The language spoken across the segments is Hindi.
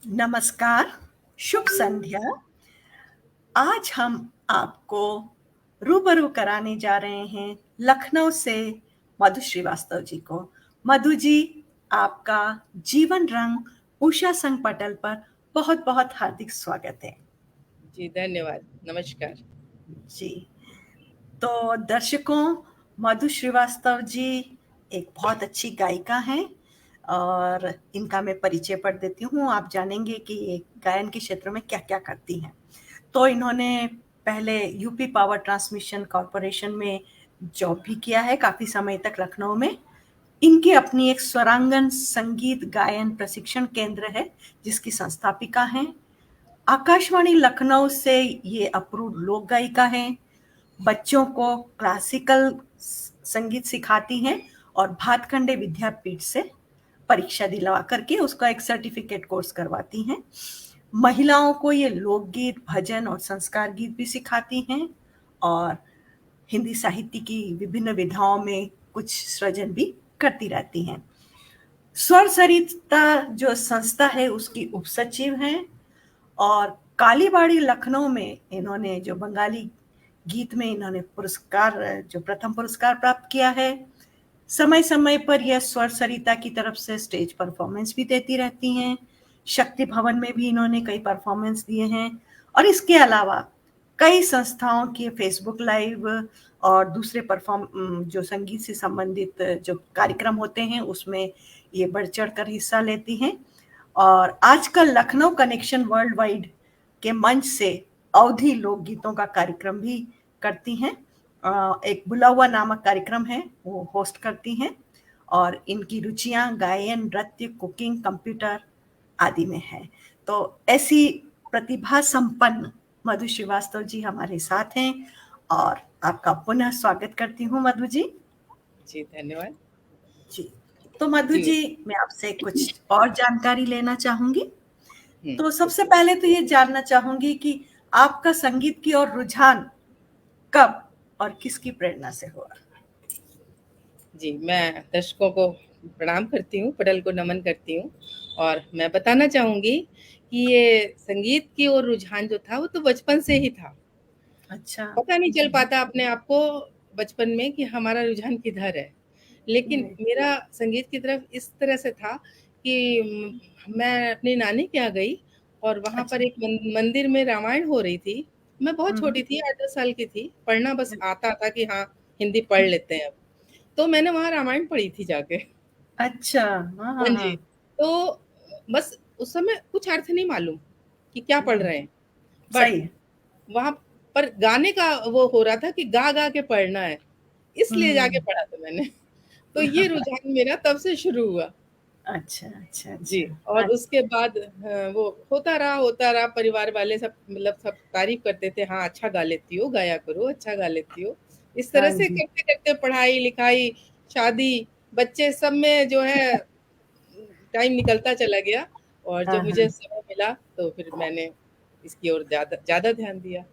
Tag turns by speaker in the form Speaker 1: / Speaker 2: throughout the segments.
Speaker 1: नमस्कार, शुभ संध्या। आज हम आपको रूबरू कराने जा रहे हैं लखनऊ से मधु श्रीवास्तव जी को। मधु जी, आपका जीवन रंग उषा संग पटल पर बहुत बहुत हार्दिक स्वागत है।
Speaker 2: जी धन्यवाद। नमस्कार।
Speaker 1: जी, तो दर्शकों, मधु श्रीवास्तव जी एक बहुत अच्छी गायिका हैं और इनका मैं परिचय पढ़ देती हूँ। आप जानेंगे कि ये गायन के क्षेत्र में क्या क्या करती हैं। तो इन्होंने पहले यूपी पावर ट्रांसमिशन कॉरपोरेशन में जॉब भी किया है काफ़ी समय तक लखनऊ में। इनकी अपनी एक स्वरांगन संगीत गायन प्रशिक्षण केंद्र है जिसकी संस्थापिका हैं। आकाशवाणी लखनऊ से ये अप्रूव्ड लोक गायिका हैं। बच्चों को क्लासिकल संगीत सिखाती हैं और भातखंडे विद्यापीठ से परीक्षा दिलवा करके उसका एक सर्टिफिकेट कोर्स करवाती हैं। महिलाओं को ये लोकगीत, भजन और संस्कार गीत भी सिखाती हैं और हिंदी साहित्य की विभिन्न विधाओं में कुछ सृजन भी करती रहती हैं। स्वर सरिता जो संस्था है उसकी उपसचिव हैं और कालीबाड़ी लखनऊ में इन्होंने जो बंगाली गीत में इन्होंने पुरस्कार, जो प्रथम पुरस्कार प्राप्त किया है। समय समय पर यह स्वर सरिता की तरफ से स्टेज परफॉर्मेंस भी देती रहती हैं। शक्ति भवन में भी इन्होंने कई परफॉर्मेंस दिए हैं और इसके अलावा कई संस्थाओं के फेसबुक लाइव और दूसरे जो संगीत से संबंधित जो कार्यक्रम होते हैं उसमें ये बढ़ चढ़ कर हिस्सा लेती हैं। और आजकल लखनऊ कनेक्शन वर्ल्ड वाइड के मंच से अवधी लोकगीतों का कार्यक्रम भी करती हैं। एक बुला हुआ नामक कार्यक्रम है, वो होस्ट करती हैं और इनकी रुचियां गायन, नृत्य, कुकिंग, कंप्यूटर आदि में है। तो ऐसी प्रतिभा संपन्न मधु श्रीवास्तव जी हमारे साथ हैं और आपका पुनः स्वागत करती हूँ मधु जी।
Speaker 2: जी धन्यवाद।
Speaker 1: जी, तो मधु
Speaker 2: जी।
Speaker 1: जी, मैं आपसे कुछ और जानकारी लेना चाहूंगी।
Speaker 2: हम्म,
Speaker 1: तो सबसे पहले तो ये जानना चाहूंगी कि आपका संगीत की ओर रुझान कब और किसकी प्रेरणा से हुआ?
Speaker 2: जी मैं दर्शकों को प्रणाम करती हूँ, पटल को नमन करती हूँ और मैं बताना चाहूंगी कि ये संगीत की ओर रुझान जो था वो तो बचपन से ही था।
Speaker 1: अच्छा।
Speaker 2: पता नहीं चल पाता अपने आप को बचपन में कि हमारा रुझान किधर है, लेकिन
Speaker 1: नहीं।
Speaker 2: मेरा संगीत की तरफ इस तरह से था कि मैं अपनी नानी के यहाँ गई और वहाँ पर
Speaker 1: अच्छा।
Speaker 2: एक मंदिर में रामायण हो रही थी। मैं बहुत
Speaker 1: हम्म।
Speaker 2: छोटी थी, 8-10 साल की थी, पढ़ना बस आता था कि हाँ हिंदी पढ़ लेते हैं अब। तो मैंने वहाँ रामायण पढ़ी थी जाके।
Speaker 1: अच्छा। हाँ हाँ
Speaker 2: हाँ
Speaker 1: हाँ।
Speaker 2: जी। तो बस उस समय कुछ अर्थ नहीं मालूम कि क्या पढ़ रहे हैं, बट
Speaker 1: सही है।
Speaker 2: वहाँ पर गाने का वो हो रहा था कि गा गा के पढ़ना है, इसलिए जाके
Speaker 1: हम्म।
Speaker 2: पढ़ा था मैंने। तो ये रुझान मेरा तब से शुरू हुआ।
Speaker 1: अच्छा अच्छा
Speaker 2: जी।
Speaker 1: अच्छा।
Speaker 2: और उसके बाद वो होता रहा, परिवार वाले सब मतलब सब तारीफ करते थे, हाँ अच्छा गा लेती हो, गाया करो, अच्छा गा लेती हो। इस तरह
Speaker 1: हाँ
Speaker 2: से
Speaker 1: जी।
Speaker 2: करते करते पढ़ाई लिखाई, शादी, बच्चे सब में जो है टाइम निकलता चला गया और
Speaker 1: हाँ
Speaker 2: जब मुझे
Speaker 1: हाँ।
Speaker 2: समय मिला तो फिर मैंने इसकी ओर ज्यादा ज्यादा ध्यान दिया।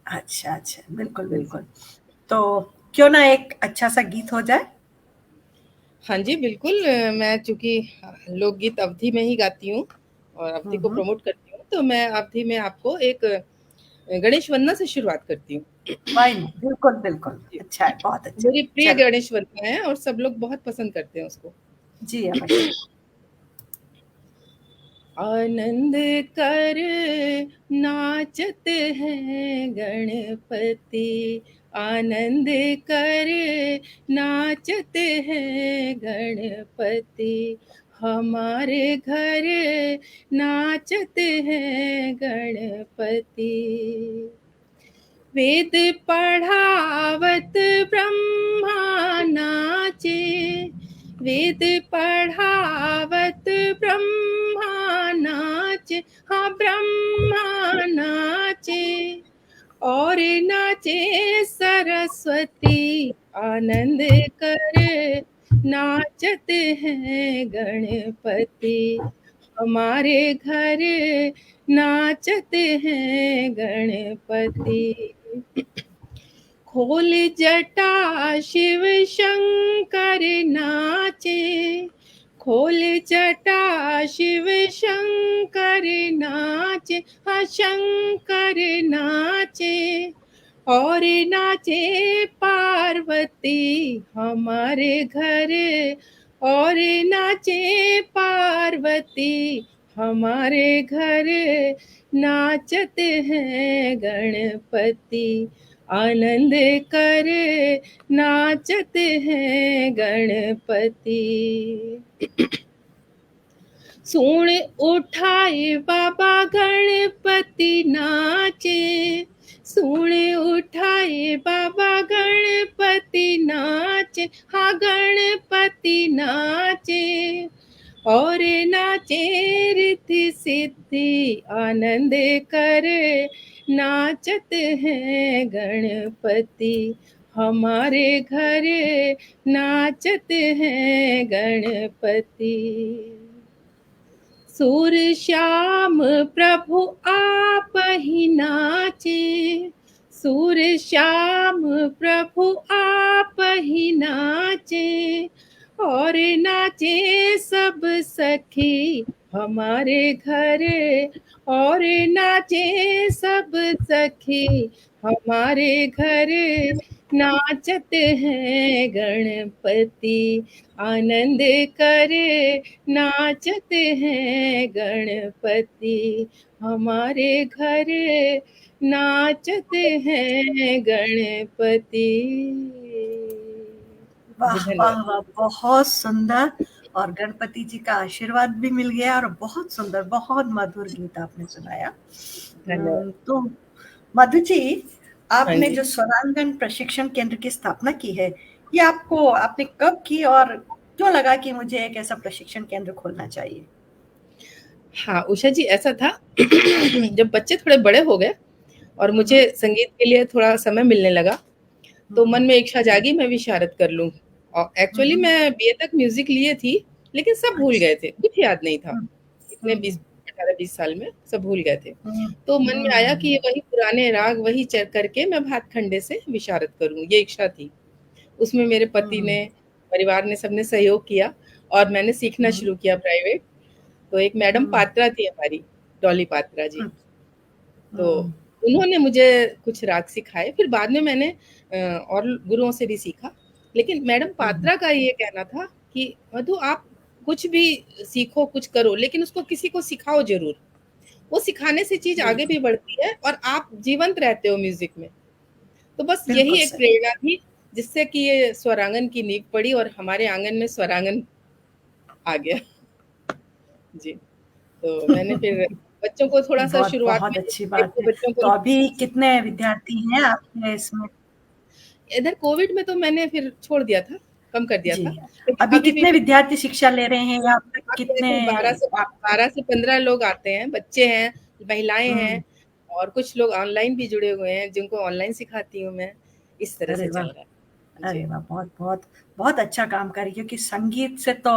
Speaker 1: अच्छा अच्छा, बिल्कुल
Speaker 2: जी जी।
Speaker 1: बिल्कुल। तो क्यों ना एक अच्छा सा गीत हो जाए।
Speaker 2: हाँ जी बिल्कुल। मैं चूंकि लोकगीत अवधी में ही गाती हूँ और अवधि को
Speaker 1: हम्म।
Speaker 2: प्रमोट करती हूँ, तो मैं अवधि में आपको एक गणेश वंदना से शुरुआत करती हूँ।
Speaker 1: फाइन, बिल्कुल बिल्कुल,
Speaker 2: जी।
Speaker 1: अच्छा है, बहुत अच्छा।
Speaker 2: मेरी प्रिय
Speaker 1: चलो।
Speaker 2: गणेश वंदना है और सब लोग बहुत पसंद करते हैं उसको।
Speaker 1: जी अवश्य।
Speaker 2: आनंद कर नाचते हैं गणपति, आनंद कर नाचते हैं गणपति, हमारे घर नाचते हैं गणपति। वेद पढ़ावत ब्रह्मा नाचे, वेद पढ़ावत ब्रह्मा नाचे, हाँ ब्रह्मा नाचे, और नाचे सरस्वती, आनंद कर नाचते हैं गणपति, हमारे घर नाचते हैं गणपति। खोल जटा शिव शंकर नाचे, खोल जटा शिव शंकर शंकर नाचे, हाँ शंकर नाचे, और नाचे पार्वती हमारे घर, और नाचे पार्वती हमारे घर, नाचते हैं गणपति आनंद कर, नाचते हैं गणपति। सूण उठाए बाबा गणपति नाचे, सूण उठाए बाबा गणपति नाचे, हाँ गणपति नाचे, और नाचे रिद्धि सिद्धि आनंद कर, नाचते हैं गणपति हमारे घर, नाचते हैं गणपति। सूर श्याम प्रभु आप ही नाचे, सूर श्याम प्रभु आप ही नाचे, और नाचे सब सखी हमारे घर, और नाचे सब सखी हमारे घर, नाचते हैं गणपति आनंद कर, नाचते हैं गणपति हमारे घर, नाचते हैं गणपति।
Speaker 1: वाह
Speaker 2: धन्यवाद।
Speaker 1: वाह वाह, बहुत सुंदर, और गणपति जी का आशीर्वाद भी मिल गया, और बहुत सुंदर, बहुत मधुर गीत आपने सुनाया।
Speaker 2: धन्यवाद।
Speaker 1: तो मधु जी,
Speaker 2: हाँ
Speaker 1: आपने
Speaker 2: जी।
Speaker 1: जो स्वरांगन प्रशिक्षण केंद्र की स्थापना की है, ये आपने कब की, और क्यों लगा कि मुझे एक ऐसा प्रशिक्षण केंद्र खोलना चाहिए?
Speaker 2: हाँ उषा जी, ऐसा था जब बच्चे थोड़े बड़े हो गए और मुझे संगीत के लिए थोड़ा समय मिलने लगा, तो मन में इच्छा जागी मैं विशारद कर लूं। और एक्चुअली मैं बीए तक म्यूजिक लिए थी, लेकिन सब भूल गए थे, कुछ याद नहीं था। इतने 18-20 साल में सब भूल गए थे। तो मन में आया कि वही पुराने राग वही करके मैं भातखंडे से विशारद करूं, ये इच्छा थी। उसमें मेरे पति ने, परिवार ने, सबने सहयोग किया और मैंने सीखना शुरू किया प्राइवेट। तो एक मैडम पात्रा थी हमारी, डॉली पात्रा जी, तो उन्होंने मुझे कुछ राग सिखाए। फिर बाद में मैंने और गुरुओं से भी सीखा। लेकिन मैडम पात्रा का ये कहना था कि मधु आप कुछ भी सीखो, कुछ करो, लेकिन उसको किसी को सिखाओ जरूर। वो सिखाने से चीज आगे भी बढ़ती है और आप जीवंत रहते हो म्यूजिक में। तो बस यही एक प्रेरणा थी जिससे कि ये स्वरांगन की नींव पड़ी और हमारे आंगन में स्वरांगन आ गया। जी, तो मैंने फिर बच्चों को थोड़ा सा शुरुआत
Speaker 1: बहुत
Speaker 2: में,
Speaker 1: अच्छी बात है।
Speaker 2: बच्चों को
Speaker 1: तो अभी कितने विद्यार्थी हैं आपके इसमें?
Speaker 2: इधर कोविड में तो मैंने फिर छोड़ दिया था, कम कर दिया था।
Speaker 1: अभी कितने विद्यार्थी शिक्षा ले रहे हैं, या कितने?
Speaker 2: 12 से 15 लोग आते हैं, बच्चे हैं, महिलाएं हैं, और कुछ लोग ऑनलाइन भी जुड़े हुए हैं जिनको ऑनलाइन सिखाती हूँ मैं। इस तरह से चल रहा है।
Speaker 1: अरे वाह, बहुत बहुत बहुत अच्छा काम कर रही है, क्योंकि संगीत से तो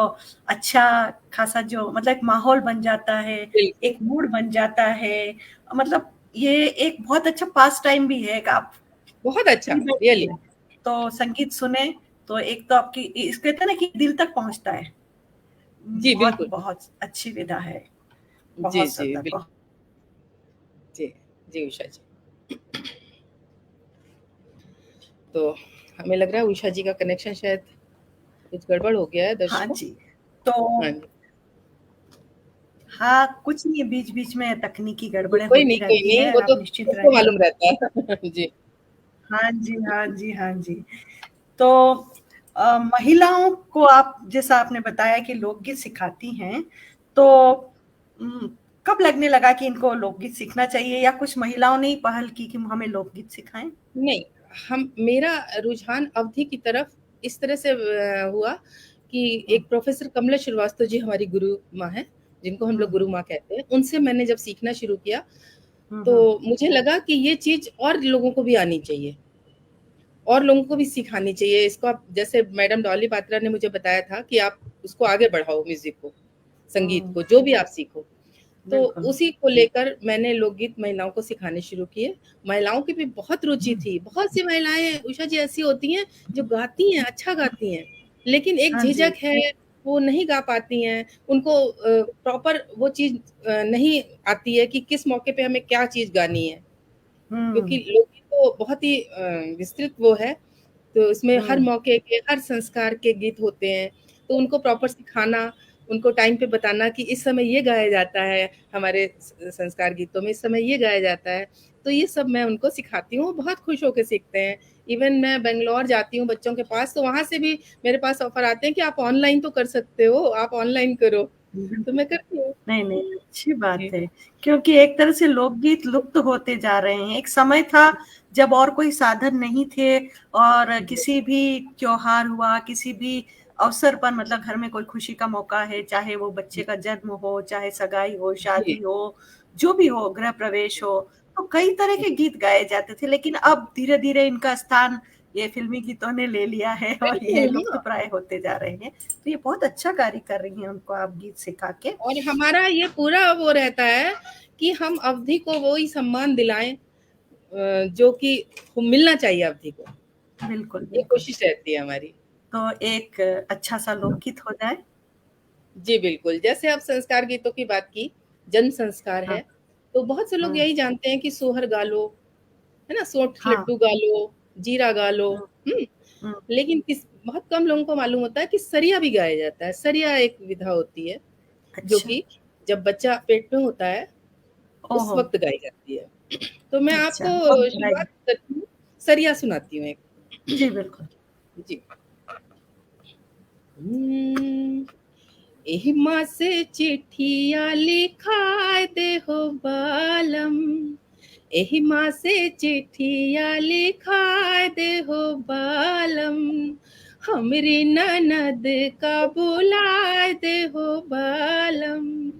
Speaker 1: अच्छा खासा जो मतलब एक माहौल बन जाता है, एक मूड बन जाता है, मतलब ये एक बहुत अच्छा पास टाइम भी है। आप
Speaker 2: बहुत अच्छा, रियली,
Speaker 1: तो संगीत सुने तो एक तो आपकी इस कहते हैं ना कि दिल तक पहुंचता है।
Speaker 2: जी
Speaker 1: बहुत
Speaker 2: बिल्कुल,
Speaker 1: बहुत अच्छी विधा है,
Speaker 2: जी
Speaker 1: बहुत
Speaker 2: जी
Speaker 1: सुंदर।
Speaker 2: बिल्कुल, जी जी उषा जी। तो हमें लग रहा है उषा जी का कनेक्शन शायद कुछ गड़बड़ हो गया है दर्शकों।
Speaker 1: हाँ जी, तो
Speaker 2: हाँ जी,
Speaker 1: हाँ, कुछ नहीं, बीच-बीच में तकनीकी गड़बड़ें
Speaker 2: कोई
Speaker 1: होती
Speaker 2: नहीं, कोई
Speaker 1: रहती
Speaker 2: नहीं,
Speaker 1: हैं,
Speaker 2: वो तो
Speaker 1: आप निश्चिंत
Speaker 2: सबको
Speaker 1: रहें।
Speaker 2: मालूम रहता है। जी।
Speaker 1: हाँ जी, हाँ जी, हाँ जी। तो महिलाओं को आप, जैसा आपने बताया कि लोकगीत सिखाती हैं, तो कब लगने लगा कि इनको लोकगीत सीखना चाहिए, या कुछ महिलाओं ने ही पहल की कि हमें लोकगीत सिखाएं?
Speaker 2: नहीं, मेरा रुझान अवधि की तरफ इस तरह से हुआ कि एक प्रोफेसर कमला श्रीवास्तव जी हमारी गुरु माँ हैं, जिनको हम लोग गुरु माँ कहते हैं। उनसे मैंने जब सीखना शुरू किया, तो मुझे लगा कि ये चीज और लोगों को भी आनी चाहिए, और लोगों को भी सिखानी चाहिए। इसको आप, जैसे मैडम डॉली पात्रा ने मुझे बताया था कि आप उसको आगे बढ़ाओ, म्यूजिक को, संगीत को, जो भी आप सीखो। तो उसी को लेकर मैंने लोकगीत महिलाओं को सिखाने शुरू किए। महिलाओं की भी बहुत रुचि थी। बहुत सी महिलाएं उषा जी ऐसी होती हैं जो गाती हैं, अच्छा गाती हैं, लेकिन एक झिझक है, वो नहीं गा पाती हैं, उनको प्रॉपर वो चीज़ नहीं आती है कि किस मौके पे हमें क्या चीज़ गानी है। क्योंकि लोकगीत तो बहुत ही विस्तृत वो है, तो इसमें हर
Speaker 1: हम्म
Speaker 2: मौके के, हर संस्कार के गीत होते हैं, तो उनको प्रॉपर सिखाना, उनको टाइम पे बताना कि इस समय ये गाया जाता है, हमारे संस्कार गीतों में इस समय ये गाया जाता है, तो ये सब मैं उनको सिखाती हूँ, वो बहुत खुश होकर सीखते हैं। इवन मैं बैंगलोर जाती हूँ बच्चों के पास, तो वहाँ से भी मेरे पास ऑफर आते हैं कि आप ऑनलाइन तो कर सकते हो, आप ऑनलाइन करो, तो मैं करती हूँ।
Speaker 1: नहीं नहीं, अच्छी बात
Speaker 2: जी,
Speaker 1: है, क्योंकि एक तरह से लोकगीत लुप्त होते जा रहे हैं। एक समय था जब और कोई साधन नहीं थे, और
Speaker 2: जी,
Speaker 1: किसी भी त्योहार हुआ, किसी भी अवसर पर, मतलब घर में कोई खुशी का मौका है, चाहे वो बच्चे का जन्म हो, चाहे सगाई हो, शादी
Speaker 2: जी,
Speaker 1: हो, जो भी हो, गृह प्रवेश हो, तो कई तरह के गीत गाए जाते थे। लेकिन अब धीरे धीरे इनका स्थान ये फिल्मी गीतों ने ले लिया है और ये
Speaker 2: बिल्कुल,
Speaker 1: लुप्त
Speaker 2: हाँ।
Speaker 1: प्राय होते जा रहे हैं। तो ये बहुत अच्छा कार्य कर रही हैं उनको आप गीत सिखा के।
Speaker 2: और हमारा ये पूरा वो रहता है कि हम अवधि को वो ही सम्मान दिलाएं जो कि मिलना चाहिए अवधि को,
Speaker 1: बिल्कुल
Speaker 2: ये
Speaker 1: बिल्कुल।
Speaker 2: कोशिश रहती है हमारी।
Speaker 1: तो एक अच्छा सा लोकगीत हो जाए।
Speaker 2: जी बिल्कुल, जैसे आप संस्कार गीतों की बात की, जन्म संस्कार
Speaker 1: हाँ।
Speaker 2: है, तो बहुत से लोग
Speaker 1: हम्म
Speaker 2: यही जानते हैं कि सोहर गा लो, है ना? सोंठ
Speaker 1: हाँ।
Speaker 2: लड्डू गा लो, जीरा गा लो,
Speaker 1: हम्म
Speaker 2: हुँ?
Speaker 1: हम्म,
Speaker 2: लेकिन किस बहुत कम लोगों को मालूम होता है कि सरिया भी गाया जाता है। सरिया एक विधा होती है, जो
Speaker 1: अच्छा।
Speaker 2: कि जब बच्चा पेट में होता है, उस
Speaker 1: ओहो।
Speaker 2: वक़्त गाई जाती है। तो मैं
Speaker 1: अच्छा, बहुत
Speaker 2: आपको
Speaker 1: बधाई।
Speaker 2: शुरुआत करती हूँ, सरिया सुनाती हूँ एक।
Speaker 1: जी बिल्कुल।
Speaker 2: जी। हुँ। एहि मासे चिट्ठिया लिखाय देहो बालम, एहि मासे चिट्ठिया लिखाय देहो बालम, हमरी ननद का बुलाय देहो बालम,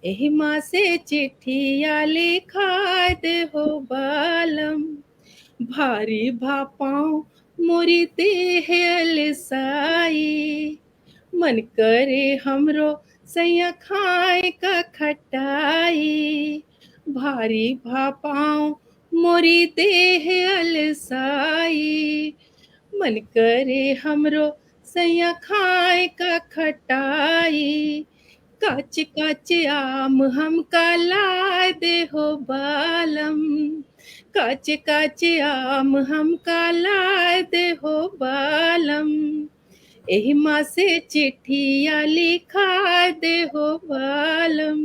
Speaker 2: एहि मासे चिट्ठिया लिखाय देहो बालम, भारी भापाओ मोरी देह अलसाई, मन करे हमरो सैया खाए का खटाई, भारी भापाओ मोरी देह अलसाई, मन करे हमरो सैया खाए का खटाई, काच काच आम हमका लाय देहो बालम, काच काच आम हमका लाय देहो बालम, एहि मासे चिट्ठिया लिखा देहो बालम,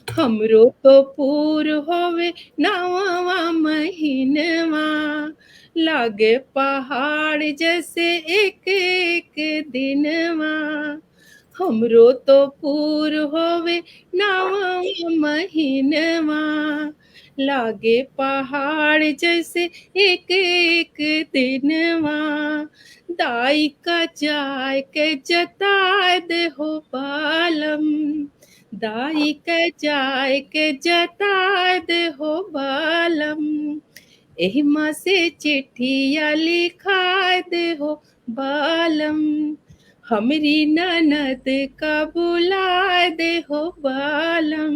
Speaker 2: हमरो तो पूर होवे नवा महीनवा, लागे पहाड़ जैसे एक एक दिनवा, हमरो तो पूर होवे नवा महीनवा, लागे पहाड़ जैसे एक एक दिनवा, दाई का जाय के जताय देहो बालम, दाई के जाय के जताय देहो बालम, एहि माँ से चिट्ठिया लिखाय देहो बालम, हमरी ननद का बुलाय देहो बालम,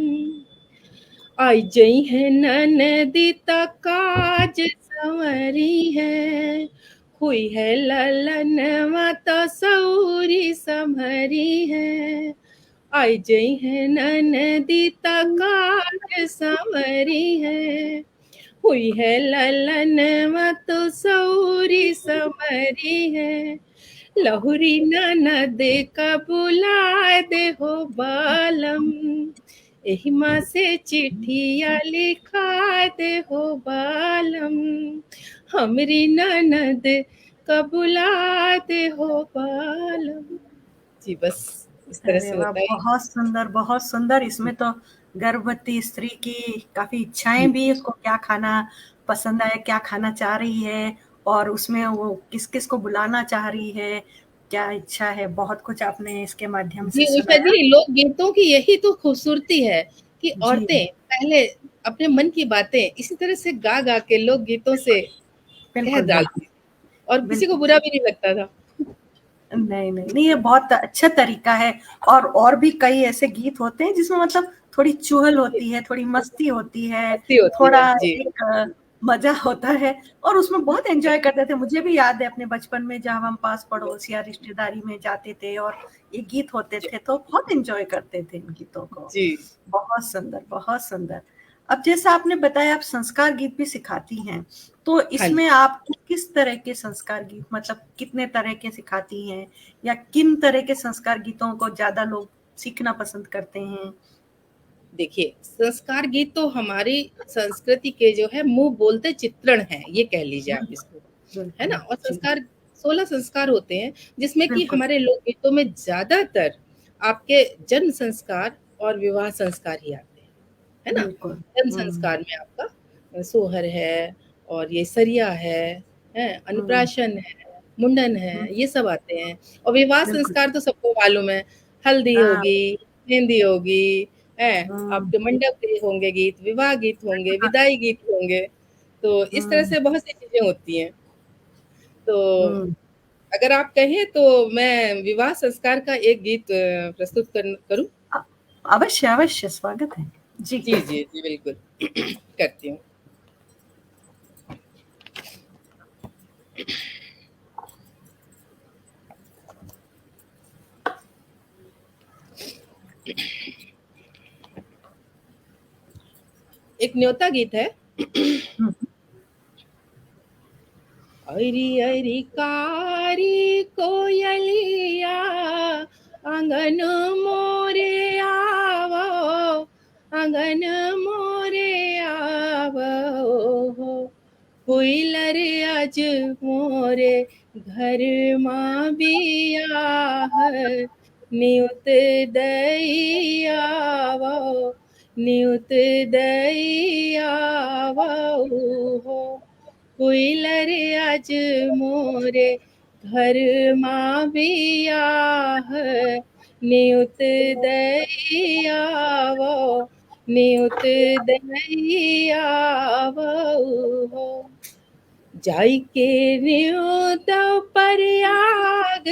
Speaker 2: आई जई है ननदी त काज संवरी है, हुई है ललनवा त सौरी संभरी है, आई जई है ननदी त काज संवरी है, हुई है ललनवा तो सौरी संवरी है, लहुरी ननद का बुलाए देहो बालम, एहि माँ से चिट्ठिया लिखा देहो बालम, हमरी ननद का बुला देहो बालम। जी बस इस तरह
Speaker 1: अरे
Speaker 2: से
Speaker 1: वाह,
Speaker 2: होता है।
Speaker 1: बहुत सुंदर बहुत सुंदर। इसमें तो गर्भवती स्त्री की काफी इच्छाएं
Speaker 2: जी
Speaker 1: भी, उसको क्या खाना पसंद है, क्या खाना चाह रही है, और उसमें वो किस किस को बुलाना चाह रही है, क्या इच्छा है, बहुत कुछ आपने इसके माध्यम
Speaker 2: जी
Speaker 1: से
Speaker 2: उषा
Speaker 1: सुनाया।
Speaker 2: जी, लोक गीतों की यही तो खूबसूरती है कि
Speaker 1: जी
Speaker 2: औरतें पहले अपने मन की बातें इसी तरह से गा गा के लोक गीतों से कह
Speaker 1: बिल्कुल बिल्कुल।
Speaker 2: डालती थी और किसी को
Speaker 1: बिल्कुल
Speaker 2: बुरा भी नहीं लगता था।
Speaker 1: नहीं नहीं नहीं, ये बहुत अच्छा तरीका है। और भी कई ऐसे गीत होते हैं जिसमें मतलब थोड़ी चुहल
Speaker 2: जी,
Speaker 1: होती है, थोड़ी मस्ती होती है,
Speaker 2: मस्ती होती है।
Speaker 1: थोड़ा
Speaker 2: जी,
Speaker 1: एक मजा होता है और उसमें बहुत एंजॉय करते थे। मुझे भी याद है अपने बचपन में जब हम पास पड़ोस या रिश्तेदारी में जाते थे और ये गीत होते थे तो बहुत एंजॉय करते थे इन गीतों को।
Speaker 2: जी
Speaker 1: बहुत सुंदर, बहुत सुंदर। अब जैसा आपने बताया आप संस्कार गीत भी सिखाती हैं, तो
Speaker 2: हाँ जी।
Speaker 1: इसमें आप किस तरह के संस्कार गीत, मतलब कितने तरह के सिखाती हैं या किन तरह के संस्कार गीतों को ज्यादा लोग सीखना पसंद करते हैं?
Speaker 2: देखिए, संस्कार गीत तो हमारी संस्कृति के जो है मुँह बोलते चित्रण हैं, ये कह लीजिए आप इसको, है ना?
Speaker 1: बिल्कुल,
Speaker 2: और
Speaker 1: जी,
Speaker 2: संस्कार 16 संस्कार होते हैं, जिसमें कि
Speaker 1: बिल्कुल,
Speaker 2: हमारे लोकगीतों में ज़्यादातर आपके जन्म संस्कार और विवाह संस्कार ही आते हैं, है ना?
Speaker 1: बिल्कुल।
Speaker 2: जन्म
Speaker 1: हुँ,
Speaker 2: संस्कार में आपका सोहर है और ये सरिया है?
Speaker 1: हुँ,
Speaker 2: अन्नप्राशन है, मुंडन
Speaker 1: हुँ,
Speaker 2: है, ये सब आते हैं। और विवाह
Speaker 1: बिल्कुल।
Speaker 2: संस्कार तो सबको मालूम है, हल्दी
Speaker 1: हाँ,
Speaker 2: होगी, मेहंदी होगी,
Speaker 1: हुँ,
Speaker 2: आपके मंडप के होंगे गीत, विवाह गीत होंगे,
Speaker 1: हाँ,
Speaker 2: विदाई गीत होंगे, तो इस तरह
Speaker 1: हुँ,
Speaker 2: से बहुत सी चीज़ें होती हैं। तो
Speaker 1: हुँ।
Speaker 2: अगर आप कहें तो मैं विवाह संस्कार का एक गीत प्रस्तुत करूँ?
Speaker 1: अ, अवश्य, अवश्य स्वागत है। जी।
Speaker 2: जी, जी, जी, बिल्कुल करती हूँ। एक न्योता गीत है।
Speaker 1: हुँ,
Speaker 2: अरी अरी कारी कोयलिया आंगन मोरे आवो, आंगन मोरे आवो हो, कोइलर आज मोरे घर माँ बियाह नियुत दईयावो, नियुत दईयावो हो, कोइलर आज मोरे घर माँ बियाह नियुत दईयावो, नियुत दईयावो हो, जाई के न्योत प्रयाग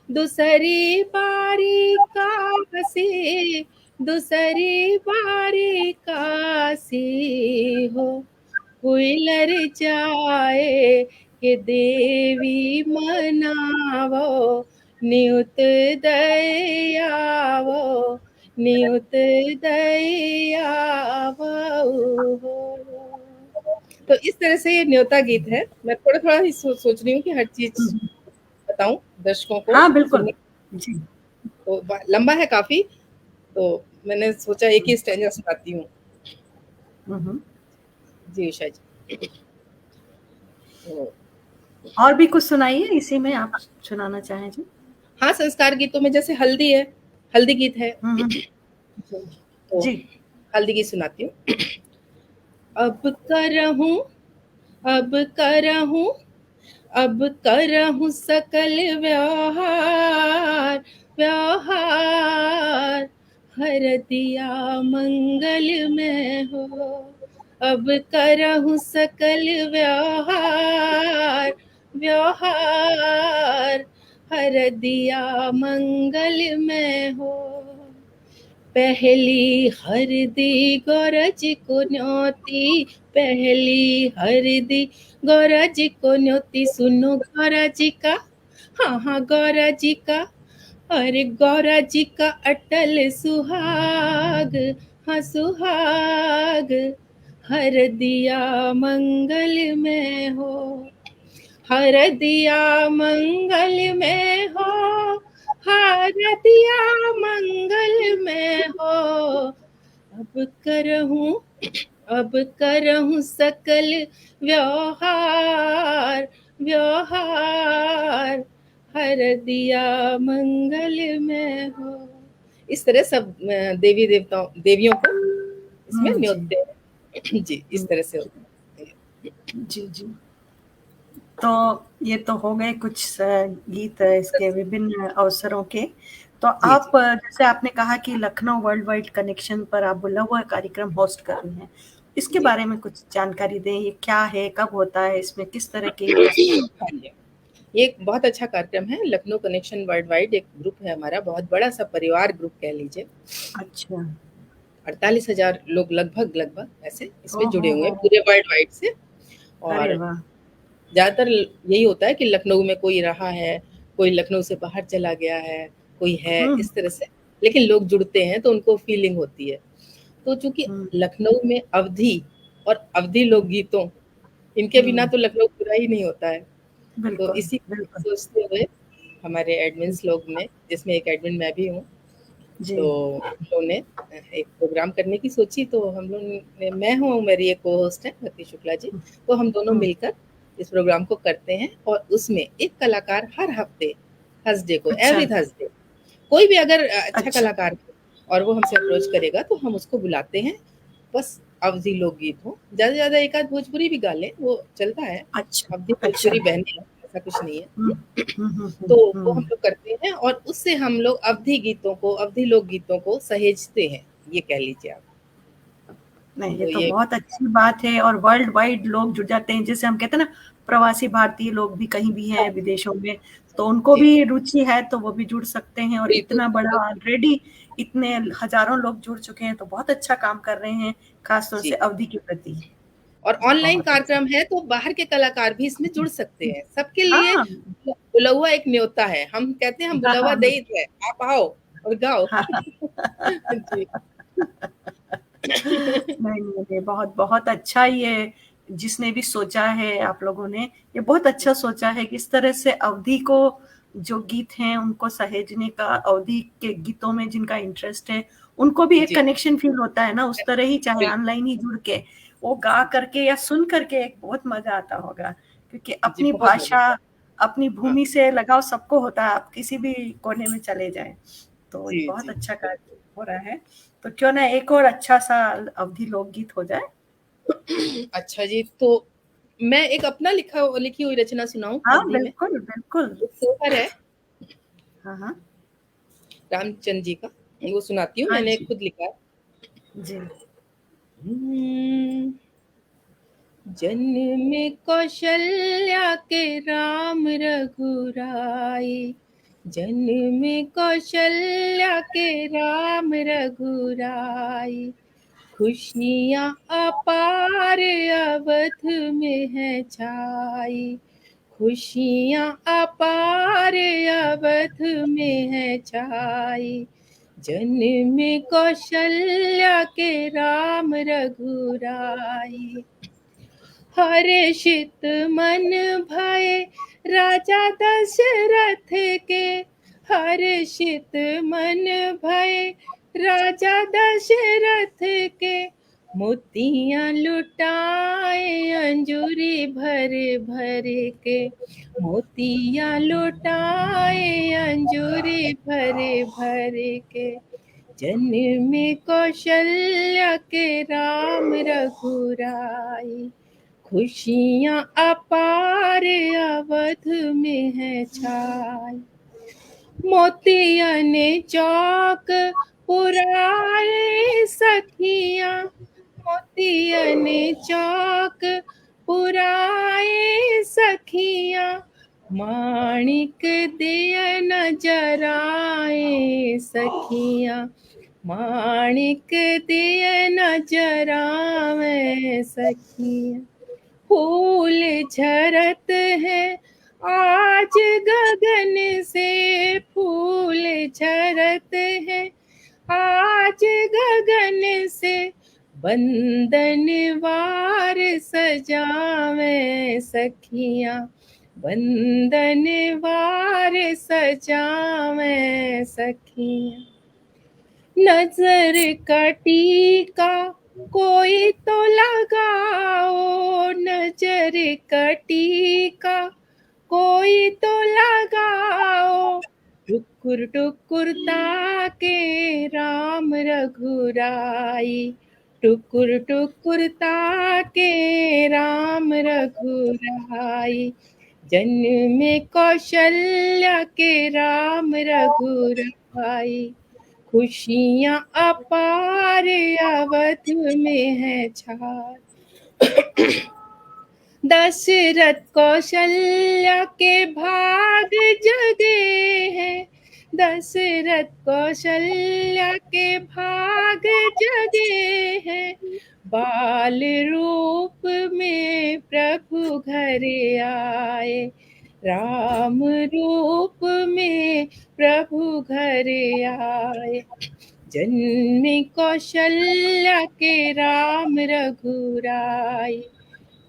Speaker 2: दूसरी बारी काशी, दूसरी बारी काशी हो, कोइलर जाए के देवी मनावो, नियुत दयावो, नियुत दयावो हो। तो इस तरह से ये न्योता गीत है। मैं थोड़ा-थोड़ा ही सोच रही हूँ कि हर चीज़
Speaker 1: हुँ।
Speaker 2: बताऊँ दर्शकों को
Speaker 1: हाँ, बिल्कुल।
Speaker 2: सुनने,
Speaker 1: जी।
Speaker 2: तो लंबा है काफ़ी, तो मैंने सोचा एक ही स्टैन्ज़ा सुनाती हूँ।
Speaker 1: हुँ, हुँ।
Speaker 2: जी, उषा जी। तो
Speaker 1: और भी कुछ सुनाइए इसी में आप सुनाना चाहें जो?
Speaker 2: हाँ, संस्कार गीतों में जैसे हल्दी है, हल्दी गीत है,
Speaker 1: हुँ, हुँ। जी।
Speaker 2: तो
Speaker 1: जी।
Speaker 2: हल्दी गीत सुनाती हूँ। अब करहूँ, अब करहूँ, अब करहूँ सकल व्यवहार, व्यवहार हर दिया मंगल में हो, अब करहूँ सकल व्यवहार, व्यवहार हर दिया मंगल में हो, पहली हरदी गरज को न्योती, पहली हरदी गरज को न्योती, सुनो गौरा जी का, हाँ हाँ गौरा जी का, अरे गौरा जी का अटल सुहाग, हाँ सुहाग हर दिया मंगल में हो, हर दिया मंगल में हो, हर दिया मंगल में हो, अब करहूँ, अब करहूँ सकल व्यवहार, व्यवहार हर दिया मंगल में हो। इस तरह सब देवी देवताओं देवियों को इसमें
Speaker 1: हुँ, जी।
Speaker 2: न्योते हैं। जी,
Speaker 1: हुँ,
Speaker 2: इस तरह से होता है।
Speaker 1: जी, जी। तो ये तो हो गए कुछ गीत इसके विभिन्न अवसरों के। तो
Speaker 2: जी,
Speaker 1: आप
Speaker 2: जी।
Speaker 1: जैसे आपने कहा कि लखनऊ वर्ल्ड वाइड कनेक्शन पर आप बुला हुआ कार्यक्रम होस्ट कर रही हैं। इसके
Speaker 2: जी।
Speaker 1: बारे में कुछ जानकारी दें, ये क्या है, कब होता है, इसमें किस तरह के
Speaker 2: हाँ जी। ये एक बहुत अच्छा कार्यक्रम है, लखनऊ कनेक्शन वर्ल्ड वाइड एक ग्रुप है हमारा, बहुत बड़ा-सा परिवार ग्रुप कह लीजिए।
Speaker 1: अच्छा।
Speaker 2: 48,000 लोग लगभग-लगभग ऐसे इसमें
Speaker 1: ओह
Speaker 2: जुड़े हुए हैं
Speaker 1: हो!
Speaker 2: पूरे वर्ल्ड वाइड से।
Speaker 1: अरे
Speaker 2: और
Speaker 1: वाह!
Speaker 2: ज़्यादातर यही होता है कि लखनऊ में कोई रहा है, कोई लखनऊ से बाहर चला गया है, कोई है,
Speaker 1: हुँ,
Speaker 2: इस तरह से। लेकिन लोग जुड़ते हैं तो उनको फीलिंग होती है। तो चूँकि
Speaker 1: हुँ,
Speaker 2: लखनऊ में अवधी और अवधी लोकगीतों, इनके बिना
Speaker 1: हुँ,
Speaker 2: तो लखनऊ पूरा ही नहीं होता है। तो
Speaker 1: बिल्कुल,
Speaker 2: इसी
Speaker 1: बिल्कुल।
Speaker 2: सोचते हुए हमारे एडमिन्स लोग ने, जिसमें एक एडमिन मैं भी हूँ,
Speaker 1: जी,
Speaker 2: तो हम लोग ने एक प्रोग्राम करने की सोची, तो हम लोग ने, मैं हूँ, मेरी एक को-होस्ट है भक्ति शुक्ला जी,
Speaker 1: हुँ,
Speaker 2: तो हम दोनों
Speaker 1: हुँ,
Speaker 2: मिलकर इस प्रोग्राम को करते हैं और उसमें एक कलाकार हर हफ्ते, थर्सडे को,
Speaker 1: अच्छा,
Speaker 2: एवरी थर्सडे, कोई भी अगर अच्छा
Speaker 1: अच्छा,
Speaker 2: कलाकार हो और वो हमसे अप्रोच करेगा तो हम उसको बुलाते हैं। बस अवधी लोकगीत हो, ज़्यादा से ज़्यादा एक आध भोजपुरी भी गा लें, वो चलता है।
Speaker 1: अच्छा,
Speaker 2: अवधी
Speaker 1: अच्छा।
Speaker 2: भोजपुरी बहनें हैं, ऐसा कुछ नहीं
Speaker 1: हुँ,
Speaker 2: है। तो वो हम
Speaker 1: हुँ।
Speaker 2: लोग करते हैं और उससे हम लोग अवधी गीतों को, अवधी लोक गीतों को सहेजते हैं, ये कह लीजिए आप।
Speaker 1: नहीं, ये
Speaker 2: तो
Speaker 1: तो
Speaker 2: ये
Speaker 1: बहुत अच्छी बात है और वर्ल्ड वाइड लोग जुड़ जाते हैं। जैसे हम कहते हैं ना, प्रवासी भारतीय लोग भी कहीं भी
Speaker 2: हाँ
Speaker 1: हैं
Speaker 2: जी,
Speaker 1: विदेशों में, तो उनको
Speaker 2: जी,
Speaker 1: भी रुचि है, तो वो भी जुड़ सकते हैं और
Speaker 2: बिल्कुल,
Speaker 1: इतना बड़ा
Speaker 2: बिल्कुल।
Speaker 1: ऑलरेडी इतने हज़ारों लोग जुड़ चुके हैं, तो बहुत अच्छा काम कर रहे हैं, खास तौर से
Speaker 2: जी,
Speaker 1: अवधि के प्रति।
Speaker 2: और ऑनलाइन
Speaker 1: बहुत अच्छा।
Speaker 2: कार्यक्रम है तो बाहर के कलाकार भी इसमें जुड़ सकते हैं। सबके लिए
Speaker 1: हाँ,
Speaker 2: बुलौआ एक न्योता है। हम कहते हैं हम
Speaker 1: हाँ,
Speaker 2: बुलौआ
Speaker 1: हाँ।
Speaker 2: देत है, आप आओ और गाओ।
Speaker 1: हाँ, हाँ।
Speaker 2: जी।
Speaker 1: नहीं, नहीं, नहीं, बहुत बहुत अच्छा ये जिसने भी सोचा है आप लोगों ने, ये बहुत अच्छा सोचा है कि इस तरह से अवधि को जो गीत हैं उनको सहेजने का, अवधि के गीतों में जिनका इंटरेस्ट है, उनको भी एक
Speaker 2: जी,
Speaker 1: कनेक्शन फ़ील होता है ना, उस तरह ही चाहे
Speaker 2: बिल्कुल।
Speaker 1: ऑनलाइन ही जुड़ के, वो गा करके या सुन करके एक बहुत मज़ा आता होगा। क्योंकि
Speaker 2: जी,
Speaker 1: अपनी
Speaker 2: बहुत मज़ा।
Speaker 1: भाषा, अपनी
Speaker 2: हाँ,
Speaker 1: भूमि से लगाव सबको होता है, आप किसी भी कोने में चले जाएँ। तो ये
Speaker 2: जी,
Speaker 1: बहुत
Speaker 2: जी।
Speaker 1: अच्छा कार्य हो रहा है। तो क्यों ना एक और अच्छा-सा अवधि लोकगीत हो जाए?
Speaker 2: अच्छा जी, तो मैं एक अपना लिखी हुई रचना सुनाऊँ
Speaker 1: हाँ,
Speaker 2: अवधी में?
Speaker 1: बिल्कुल, बिल्कुल।
Speaker 2: एक सोहर है
Speaker 1: हाँ, हाँ।
Speaker 2: रामचंद्र जी का, वो सुनाती हूँ,
Speaker 1: हाँ
Speaker 2: मैंने
Speaker 1: जी,
Speaker 2: खुद लिखा है।
Speaker 1: जी।
Speaker 2: हुँ, जन्म कौशल्या के राम रघुराई, जन्म कौशल्या के राम रघुराई, खुशियाँ अपार अवध में है छाई, खुशियाँ अपार अवध में है छाई, जन्म कौशल्या के राम रघुराई, हर्षित मन भये राजा दशरथ के, हर्षित मन भये राजा दशरथ के, मोतियाँ लुटाए अंजूरी भर भर के, मोतियाँ लुटाए अंजूरी भर भर के, जन्म कौशल्या के राम रघुराई, खुशियाँ अपार अवध में है छाई, मोतियन चौक पुराए सखियाँ, मोतियन चौक पुराए सखियाँ, माणिक दिया न जराए सखियाँ, माणिक दिया न जरावे सखियाँ, फूल झरत है आज गगन से, फूल झरत है आज गगन से, बंदन वार सजावे सखियाँ, बंदन वार सजावे सखियाँ, नजर का टीका कोई तो लगाओ, नजर का टीका कोई तो लगाओ, टुकुर टुकुर ताके राम रघुराई, टुकुर टुकुर ताके राम रघुराई, जन्म कौशल्या के राम रघुराई, खुशियाँ अपार अवध में है छाई, दशरथ कौशल्या के भाग जगे हैं, दशरथ कौशल्या के भाग जगे हैं, बाल रूप में प्रभु घर आए, राम रूप में प्रभु घर आए। जन्मे कौशल्या के राम रघुराई,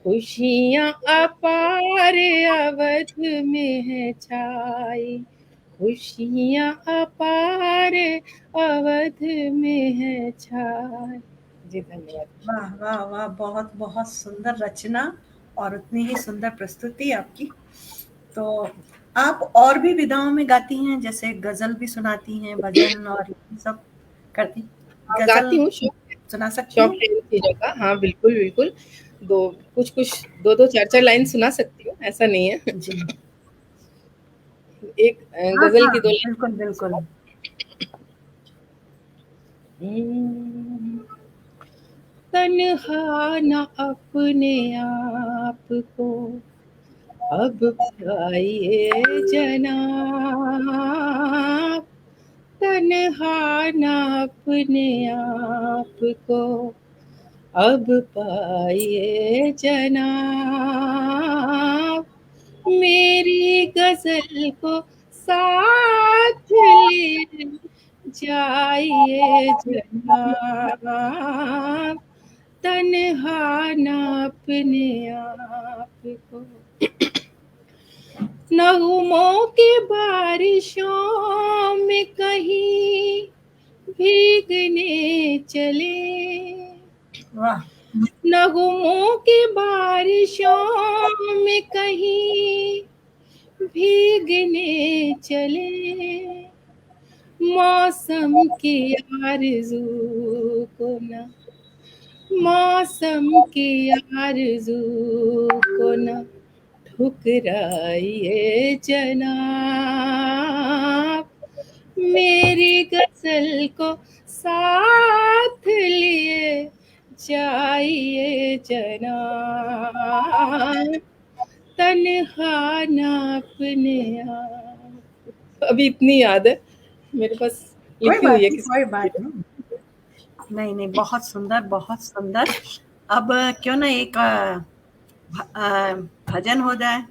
Speaker 2: खुशियाँ अपार अवध में है छाई, खुशियाँ अपार अवध में है छाई। जी धन्यवाद।
Speaker 1: वाह वाह वाह, बहुत बहुत सुंदर रचना और उतनी ही सुंदर प्रस्तुति आपकी। तो आप और भी विधाओं में गाती हैं, जैसे गजल भी सुनाती हैं, भजन और ये सब करती?
Speaker 2: हाँ, गाती
Speaker 1: गजल
Speaker 2: हूँ, शौक है,
Speaker 1: सुना सकती
Speaker 2: शौक
Speaker 1: हैं?
Speaker 2: है इन चीज़ों का। हाँ, बिल्कुल, बिल्कुल। 2 कुछ-कुछ 2-2 4-4 लाइन सुना सकती हूँ, ऐसा नहीं है।
Speaker 1: जी।
Speaker 2: एक
Speaker 1: हाँ
Speaker 2: गज़ल
Speaker 1: हाँ,
Speaker 2: की 2
Speaker 1: बिल्कुल
Speaker 2: लाइन
Speaker 1: बिल्कुल।
Speaker 2: सुना। तन्हा न अपने आप को अब पाइए जनाब, तन्हा न अपने आप को अब पाइए जनाब, मेरी गजल को साथ ले जाइए जनाब, तन्हा न अपने आप को। नगमों की बारिशों में कहीं भीगने चले,
Speaker 1: वाह।
Speaker 2: नगमों की बारिशों में कहीं भीगने चले, मौसम की आरज़ू को न, मौसम की आरज़ू को न ठुकराइए जनाब, मेरी गज़ल को साथ लिए जाइए जनाब, तन्हा न अपने आप। अभी इतनी याद है, मेरे पास
Speaker 1: कोई
Speaker 2: लिखी हुई
Speaker 1: बात
Speaker 2: है
Speaker 1: नहीं,
Speaker 2: किसी
Speaker 1: कोई
Speaker 2: ने।
Speaker 1: बात नहीं। नहीं नहीं, बहुत सुंदर बहुत सुंदर। अब क्यों ना एक भजन हो जाए।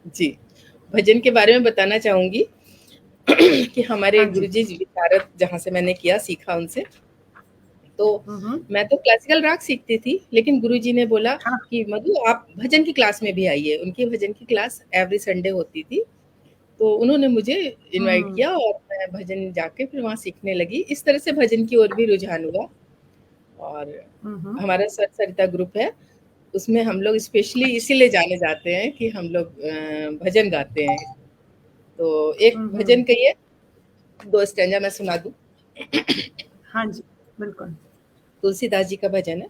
Speaker 2: जी, भजन के बारे में बताना चाहूँगी कि हमारे
Speaker 1: हाँ जी।
Speaker 2: गुरुजी विशारद जहाँ से मैंने किया सीखा उनसे, तो
Speaker 1: हम्म।
Speaker 2: मैं तो क्लासिकल राग सीखती थी, लेकिन गुरुजी ने बोला
Speaker 1: हाँ।
Speaker 2: कि मधु आप भजन की क्लास में भी आइए। उनकी भजन की क्लास एवरी संडे होती थी, तो उन्होंने मुझे इनवाइट
Speaker 1: हम्म
Speaker 2: किया और मैं भजन जाके फिर वहाँ सीखने लगी। इस तरह से भजन की ओर भी रुझान हुआ। और
Speaker 1: हम्म
Speaker 2: हमारा सरिता ग्रुप है, उसमें हम लोग स्पेशली इसीलिए जाने जाते हैं कि हम लोग भजन गाते हैं। तो एक
Speaker 1: हम्म।
Speaker 2: भजन कहिए, 2 स्टैन्ज़ा मैं सुना दूँ।
Speaker 1: हाँ जी, बिल्कुल।
Speaker 2: तुलसीदास जी का भजन है।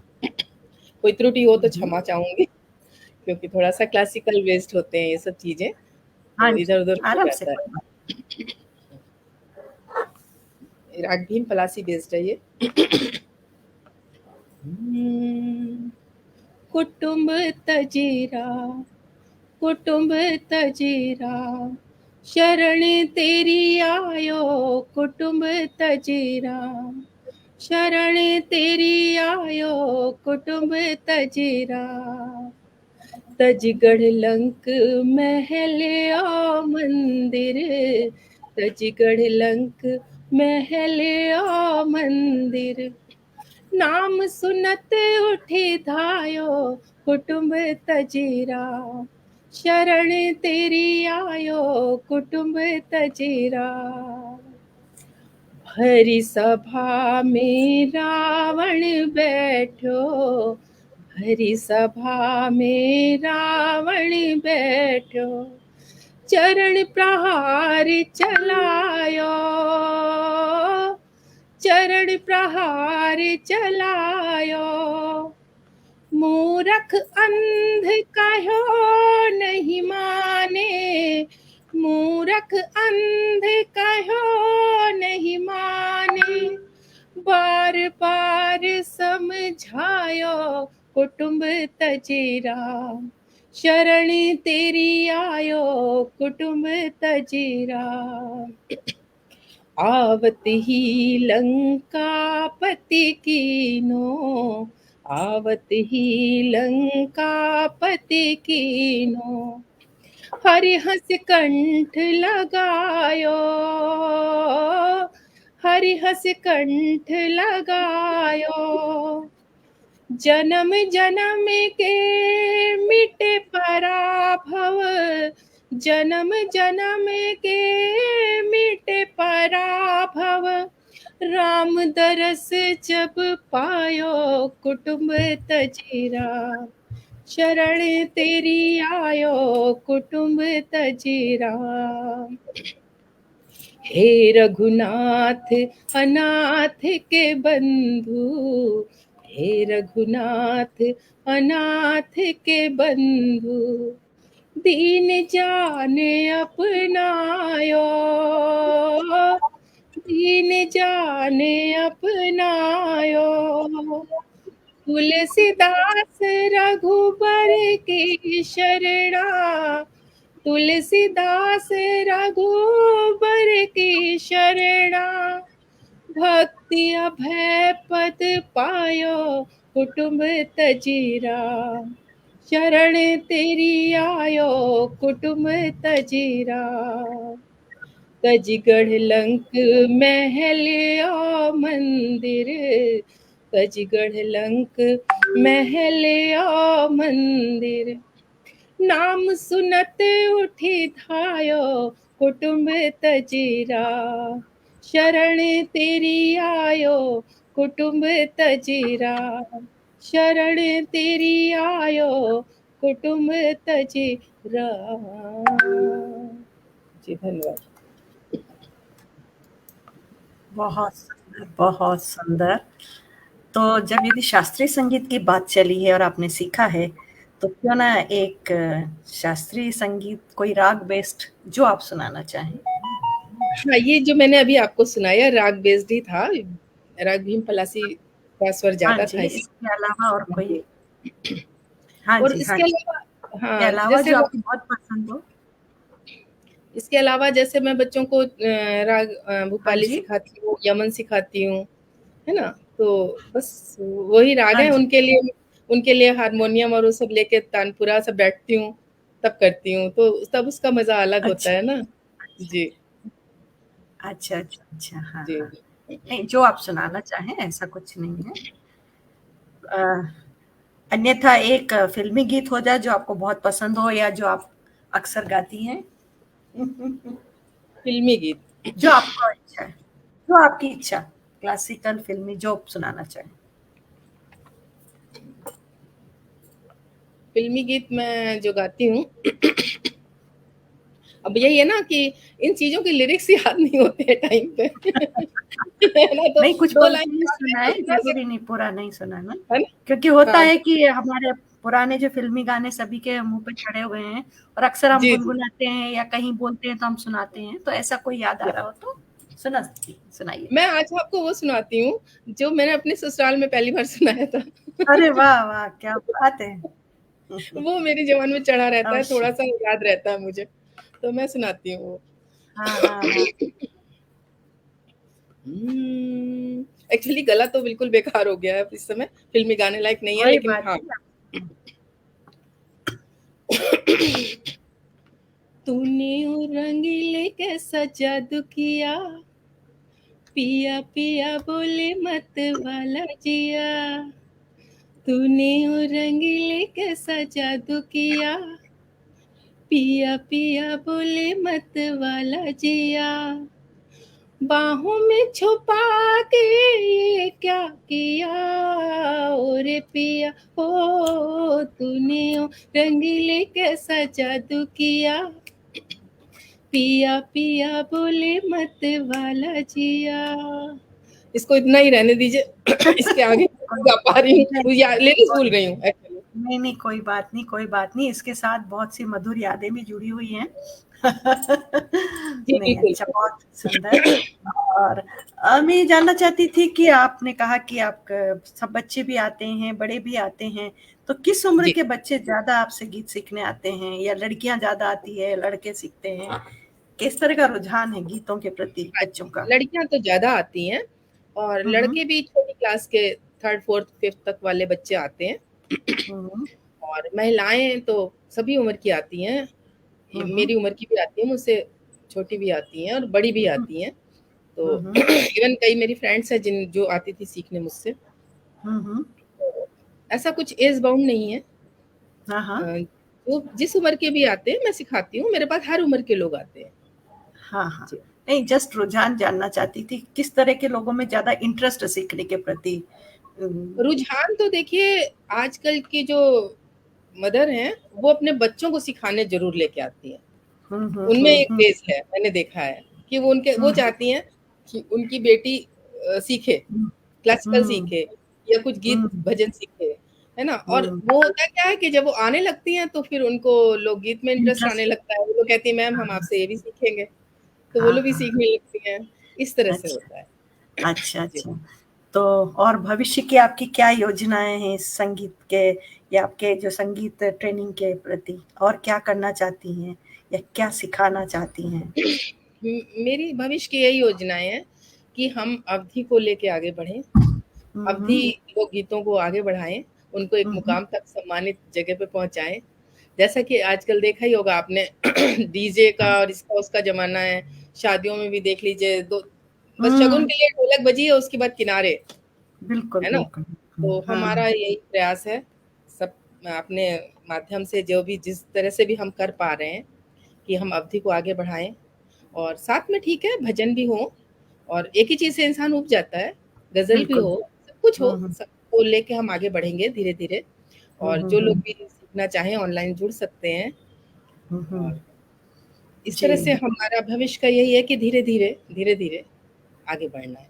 Speaker 2: कोई त्रुटि हो तो
Speaker 1: हम्म।
Speaker 2: क्षमा चाहूँगी, क्योंकि थोड़ा-सा क्लासिकल बेस्ड होते हैं ये सब चीज़ें,
Speaker 1: हाँ
Speaker 2: तो
Speaker 1: जी,
Speaker 2: इधर-उधर हो
Speaker 1: आराम से,
Speaker 2: जाता है।
Speaker 1: कोई बात।
Speaker 2: राग भीम पलासी बेस्ड है ये। कुटुंब तजीरा, कुटुंब तजीरा, शरण तेरी आयो कुटुंब तजीरा, शरण तेरी आयो कुटुंब तजीरा, तजगढ़ लंक महल ओ मंदिर, तजगढ़ लंक महल ओ मंदिर, नाम सुनत उठी धायो कुटुंब तजीरा, शरण तेरी आयो कुटुंब तजीरा, भरी सभा में रावण बैठो, भरी सभा में रावण बैठो, चरण प्रहार चलायो, चरण प्रहार चलायो, मूरख अंध कहो नहीं माने, मूरख अंध कहो नहीं माने, बार बार समझायो कुटुंब तजीरा, शरण तेरी आयो कुटुंब तजीरा, आवत ही लंकापति कीनो, आवत ही लंकापति कीनो, हरिहस कंठ लगायो, हरिहस कंठ लगायो, जन्म जन्म के मिटे पराभव, जन्म जन्म के मिटे पराभव, राम दरस जब पायो कुटुंब तजीरा, शरण तेरी आयो कुटुंब तजीरा। हे रघुनाथ अनाथ के बंधु, हे रघुनाथ अनाथ के बंधु, दीन जान अपनायो, दीन जान अपनायो, तुलसीदास रघुबर की शरणा, तुलसीदास रघुबर की शरणा, भक्ति अभय पद पायो कुटुंब तजीरा, शरण तेरी आयो कुटुंब तजीरा। तजगढ़ लंक महल और मंदिर, तजगढ़ लंक महल और मंदिर, नाम सुनत उठी धायो कुटुंब तजीरा, शरण तेरी आयो कुटुंब तजीरा, शरण तेरी आयो कुटुंब तजीरा। जी धन्यवाद।
Speaker 1: बहुत सुंदर, बहुत सुंदर। तो जब यदि शास्त्रीय संगीत की बात चली है और आपने सीखा है, तो क्यों ना एक शास्त्रीय संगीत कोई राग बेस्ड जो आप सुनाना चाहें।
Speaker 2: हाँ, ये जो मैंने अभी आपको सुनाया राग बेस्ड ही था, राग भीम पलासी का स्वर
Speaker 1: हाँ
Speaker 2: ज्यादा
Speaker 1: जी,
Speaker 2: था
Speaker 1: इसके अलावा और कोई? हाँ
Speaker 2: और
Speaker 1: जी, हाँ
Speaker 2: इसके
Speaker 1: जी।
Speaker 2: अलावा
Speaker 1: इसके
Speaker 2: हाँ,
Speaker 1: अलावा
Speaker 2: जैसे
Speaker 1: जो आपको बहुत पसंद हो?
Speaker 2: इसके अलावा जैसे मैं बच्चों को राग
Speaker 1: हाँ
Speaker 2: भूपाली
Speaker 1: जी।
Speaker 2: सिखाती हूँ, यमन सिखाती हूँ, है ना? तो बस वही राग
Speaker 1: हाँ
Speaker 2: है
Speaker 1: जी।
Speaker 2: उनके लिए हारमोनियम और वो सब लेके तानपुरा सब बैठती हूँ, तब करती हूँ, तो तब उसका मजा अलग होता
Speaker 1: अच्छा,
Speaker 2: है ना।
Speaker 1: अच्छा,
Speaker 2: जी
Speaker 1: अच्छा, अच्छा, अच्छा, हाँ,
Speaker 2: जी
Speaker 1: हाँ। नहीं, जो आप सुनाना चाहें ऐसा कुछ नहीं है। अन्यथा एक फ़िल्मी गीत हो जाए जो आपको बहुत पसंद हो या जो आप अक्सर गाती हैं?
Speaker 2: फिल्मी गीत।
Speaker 1: जो आपको इच्छा है, जो आपकी इच्छा, क्लासिकल, फ़िल्मी जो आप सुनाना चाहें।
Speaker 2: फिल्मी गीत मैं जो गाती हूँ अब यही है ना कि इन चीजों के लिरिक्स याद नहीं होते हैं टाइम पे है ना, तो
Speaker 1: नहीं, कुछ
Speaker 2: दो लाइन
Speaker 1: पंक्तियाँ
Speaker 2: याद है
Speaker 1: सुनाएँ,
Speaker 2: तो सुना
Speaker 1: ज़रूरी
Speaker 2: सकते
Speaker 1: नहीं पूरा नहीं सुनाना।
Speaker 2: हैं, है ना।
Speaker 1: क्योंकि होता
Speaker 2: हाँ
Speaker 1: है कि हमारे पुराने जो फ़िल्मी गाने सभी के मुँह पे चढ़े हुए हैं और अक्सर हम
Speaker 2: जी जी
Speaker 1: गुनगुनाते हैं या कहीं बोलते हैं तो हम सुनाते हैं, तो ऐसा कोई याद आ
Speaker 2: जी।
Speaker 1: रहा हो तो सुनाइए।
Speaker 2: मैं आज आपको वो सुनाती हूँ जो मैंने अपने ससुराल में पहली बार सुनाया था
Speaker 1: अरे वाह, वाह! क्या बात है।
Speaker 2: वो मेरी जबान में चढ़ा रहता है,
Speaker 1: अवश्य।
Speaker 2: थोड़ा सा याद रहता है मुझे, तो मैं सुनाती हूँ वो।
Speaker 1: हाँ, हाँ, हाँ।
Speaker 2: एक्चुअली गला तो बिल्कुल बेकार हो गया है इस समय, फिल्मी गाने लायक नहीं है,
Speaker 1: कोई
Speaker 2: लेकिन
Speaker 1: बात
Speaker 2: हाँ।
Speaker 1: नहीं।
Speaker 2: तूने वो रंगीले कैसा जादू किया, पिया पिया बोले मत वाला जिया, तूने वो रंगीले कैसा जादू किया, पिया पिया बोले मत वाला जिया, बाहों में छुपा के ये क्या किया, ओरे पिया ओ तूने ओ रंगीले कैसा जादू किया, पिया पिया बोले मत वाला जिया। इसको इतना ही रहने दीजिए इसके आगे
Speaker 1: कोई
Speaker 2: गा पा रही हूँ,
Speaker 1: नहीं,
Speaker 2: लिरिक्स
Speaker 1: कोई
Speaker 2: भूल गई हूँ एक्चुअली।
Speaker 1: नहीं, नहीं, कोई बात नहीं, कोई बात नहीं। इसके साथ बहुत सी मधुर यादें भी जुड़ी हुई हैं।
Speaker 2: जी
Speaker 1: नहीं,
Speaker 2: बिल्कुल।
Speaker 1: अच्छा, बहुत सुंदर। और मैं ये जानना चाहती थी कि आपने कहा कि आप सब बच्चे भी आते हैं, बड़े भी आते हैं, तो किस उम्र
Speaker 2: जी
Speaker 1: के बच्चे ज़्यादा आपसे गीत सीखने आते हैं या लड़कियाँ ज़्यादा आती है, लड़के सीखते हैं? किस तरह का रुझान है गीतों के प्रति बच्चों का?
Speaker 2: लड़कियां तो ज्यादा आती हैं और
Speaker 1: हम्म
Speaker 2: लड़के भी छोटी क्लास के 3rd 4th 5th तक वाले बच्चे आते हैं।
Speaker 1: हम्म
Speaker 2: और महिलाएं तो सभी उम्र की आती हैं, ये
Speaker 1: हम्म
Speaker 2: मेरी उम्र की भी आती है, मुझसे छोटी भी आती हैं और बड़ी भी आती हैं। तो
Speaker 1: हम्म
Speaker 2: इवन कई मेरी फ्रेंड्स हैं जिन जो आती थी सीखने मुझसे।
Speaker 1: हम्म
Speaker 2: तो ऐसा कुछ एज बाउंड नहीं है।
Speaker 1: हाँ हाँ
Speaker 2: जो जिस उम्र के भी आते हैं मैं सिखाती हूँ, मेरे पास हर उम्र के लोग आते हैं।
Speaker 1: हाँ हाँ।
Speaker 2: जी।
Speaker 1: नहीं, जस्ट रुझान जानना चाहती थी, किस तरह के लोगों में ज्यादा इंटरेस्ट सीखने के प्रति? हम्म
Speaker 2: रुझान तो देखिए, आजकल की जो मदर हैं वो अपने बच्चों को सिखाने जरूर लेके आती हैं।
Speaker 1: हम्म
Speaker 2: उनमें
Speaker 1: हम्म
Speaker 2: एक
Speaker 1: हम्म
Speaker 2: क्रेज है, मैंने देखा है कि वो
Speaker 1: हम्म
Speaker 2: चाहती हैं कि उनकी बेटी सीखे, क्लासिकल
Speaker 1: हम्म
Speaker 2: सीखे या कुछ गीत
Speaker 1: हम्म
Speaker 2: भजन सीखे, है ना? और
Speaker 1: हम्म
Speaker 2: वो होता क्या है कि जब वो आने लगती हैं तो फिर उनको लोकगीत में इंटरेस्ट आने
Speaker 1: इंटरेस्ट।
Speaker 2: लगता है। वो लोग कहती हैं मैम हम
Speaker 1: हाँ
Speaker 2: आपसे ये भी सीखेंगे, तो वो
Speaker 1: हाँ
Speaker 2: लोग भी
Speaker 1: हाँ।
Speaker 2: सीखने लगती हैं। इस तरह से
Speaker 1: अच्छा
Speaker 2: होता है।
Speaker 1: अच्छा
Speaker 2: जी।
Speaker 1: अच्छा। तो और भविष्य की आपकी क्या योजनाएं हैं इस संगीत के, या आपके जो संगीत ट्रेनिंग के प्रति, और क्या करना चाहती हैं या क्या सिखाना चाहती हैं?
Speaker 2: मेरी भविष्य की यही योजनाएं हैं कि हम अवधि को लेके आगे बढ़ें, अवधि
Speaker 1: हम्म
Speaker 2: लोकगीतों को आगे बढ़ाएं, उनको एक
Speaker 1: हम्म
Speaker 2: मुकाम तक सम्मानित जगह पे पहुंचाएं। जैसा कि आजकल देखा ही होगा आपने डीजे का और इसका उसका जमाना है। शादियों में भी देख लीजिए, दो बस शगुन
Speaker 1: हम्म,
Speaker 2: के लिए ढोलक बजी है, उसके बाद किनारे,
Speaker 1: बिल्कुल
Speaker 2: है ना?
Speaker 1: बिल्कुल।
Speaker 2: तो
Speaker 1: हाँ
Speaker 2: हमारा यही प्रयास है, सब अपने माध्यम से जो भी जिस तरह से भी हम कर पा रहे हैं कि हम अवधि को आगे बढ़ाएं। और साथ में ठीक है भजन भी हो, और एक ही चीज से इंसान उब जाता है, गजल भी
Speaker 1: बिल्कुल।
Speaker 2: हो, सब कुछ हो,
Speaker 1: हम्म
Speaker 2: सबको लेके हम आगे बढ़ेंगे धीरे धीरे। और जो लोग
Speaker 1: हम्म
Speaker 2: भी सीखना चाहें ऑनलाइन जुड़ सकते हैं।
Speaker 1: हम्म,
Speaker 2: और इस
Speaker 1: जी।
Speaker 2: तरह से हमारा भविष्य का यही है कि धीरे धीरे आगे बढ़ना है।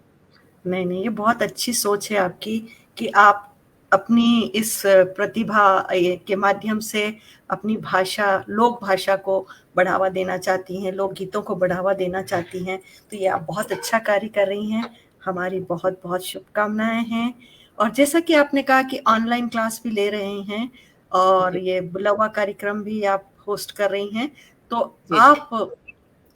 Speaker 1: नहीं नहीं, ये बहुत अच्छी सोच है आपकी कि आप अपनी इस प्रतिभा के माध्यम से अपनी भाषा, लोक भाषा को बढ़ावा देना चाहती हैं, लोक गीतों को बढ़ावा देना चाहती हैं। तो ये आप बहुत अच्छा कार्य कर रही हैं। हमारी बहुत बहुत शुभकामनाएं हैं। और जैसा कि आपने कहा कि ऑनलाइन क्लास भी ले रहे हैं और
Speaker 2: जी
Speaker 1: ये बुलावा कार्यक्रम भी आप होस्ट कर रही हैं, तो
Speaker 2: जी जी।
Speaker 1: आप